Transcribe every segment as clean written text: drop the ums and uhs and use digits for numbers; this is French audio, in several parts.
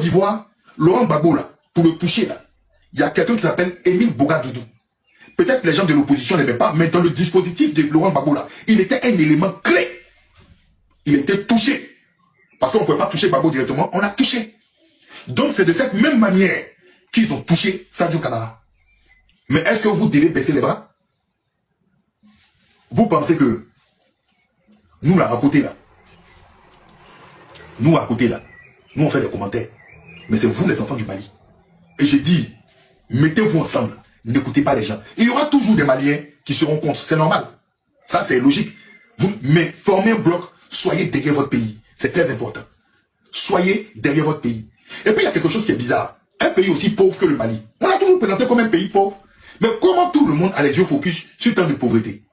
d'Ivoire, Laurent Gbagbo, là, pour le toucher, là, il y a quelqu'un qui s'appelle Émile Bogadoudou. Peut-être les gens de l'opposition n'aimaient pas, mais dans le dispositif de Laurent Gbagbo, là, il était un élément clé. Il était touché. Parce qu'on ne pouvait pas toucher Gbagbo directement, on l'a touché. Donc c'est de cette même manière qu'ils ont touché Sadio Camara. Mais est-ce que vous devez baisser les bras? Vous pensez que nous là, à côté là, nous on fait des commentaires. Mais c'est vous les enfants du Mali. Et j'ai dit, mettez-vous ensemble, n'écoutez pas les gens. Il y aura toujours des Maliens qui seront contre, c'est normal. Ça c'est logique. Mais formez un bloc, soyez derrière votre pays. C'est très important. Soyez derrière votre pays. Et puis il y a quelque chose qui est bizarre. Un pays aussi pauvre que le Mali. On a toujours présenté comme un pays pauvre. Mais comment tout le monde a les yeux focus sur tant de pauvreté?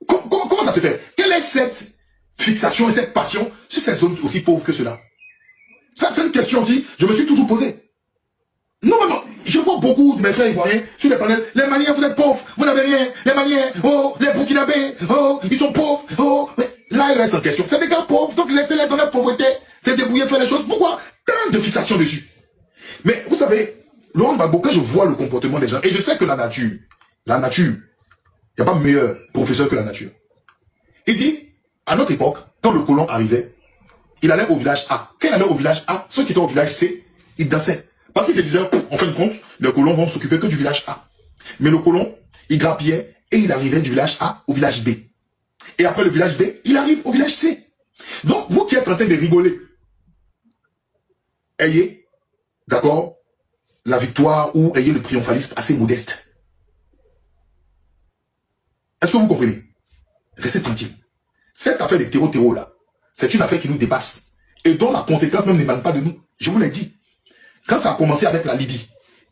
Comment ça se fait? Quelle est cette fixation et cette passion sur ces zones aussi pauvres que cela? Ça, c'est une question aussi, je me suis toujours posée. Non, mais non, je vois beaucoup de mes frères ivoiriens sur les panels. Les Maliens, vous êtes pauvres, vous n'avez rien. Les Maliens, oh, les Burkinabés, oh, ils sont pauvres, oh. Mais là, il reste en question. C'est des gars pauvres, donc laissez-les dans la pauvreté. C'est débrouiller, faire les choses. Pourquoi tant de fixation dessus? Mais vous savez, Laurent Gbagbo, quand je vois le comportement des gens, et je sais que la nature, il n'y a pas meilleur professeur que la nature. Il dit, à notre époque, quand le colon arrivait, il allait au village A. Quand il allait au village A, ceux qui étaient au village C, ils dansaient. Parce qu'ils se disaient, en fin de compte, les colons vont s'occuper que du village A. Mais le colon, il grappillait et il arrivait du village A au village B. Et après le village B, il arrive au village C. Donc, vous qui êtes en train de rigoler, ayez, d'accord, la victoire ou ayez le triomphalisme assez modeste. Est-ce que vous comprenez? Restez tranquille. Cette affaire des terreaux là, c'est une affaire qui nous dépasse. Et dont la conséquence même n'émane pas de nous. Je vous l'ai dit. Quand ça a commencé avec la Libye,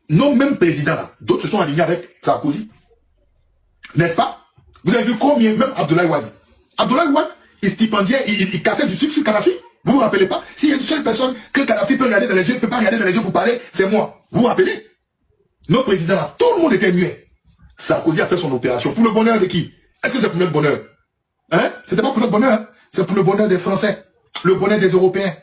nos mêmes présidents là, d'autres se sont alignés avec Sarkozy. N'est-ce pas? Vous avez vu combien, même Abdoulaye Wade. Abdoulaye Wade, il stipendiait, il cassait du sucre sur Kadhafi. Vous vous rappelez pas? S'il y a une seule personne que Kadhafi peut regarder dans les yeux, ne peut pas regarder dans les yeux pour parler, c'est moi. Vous vous rappelez? Nos présidents là, tout le monde était muet. Sarkozy a fait son opération. Pour le bonheur de qui? Est-ce que c'est pour notre bonheur? Hein? C'était pas pour notre bonheur, hein? C'est pour le bonheur des Français, le bonheur des Européens.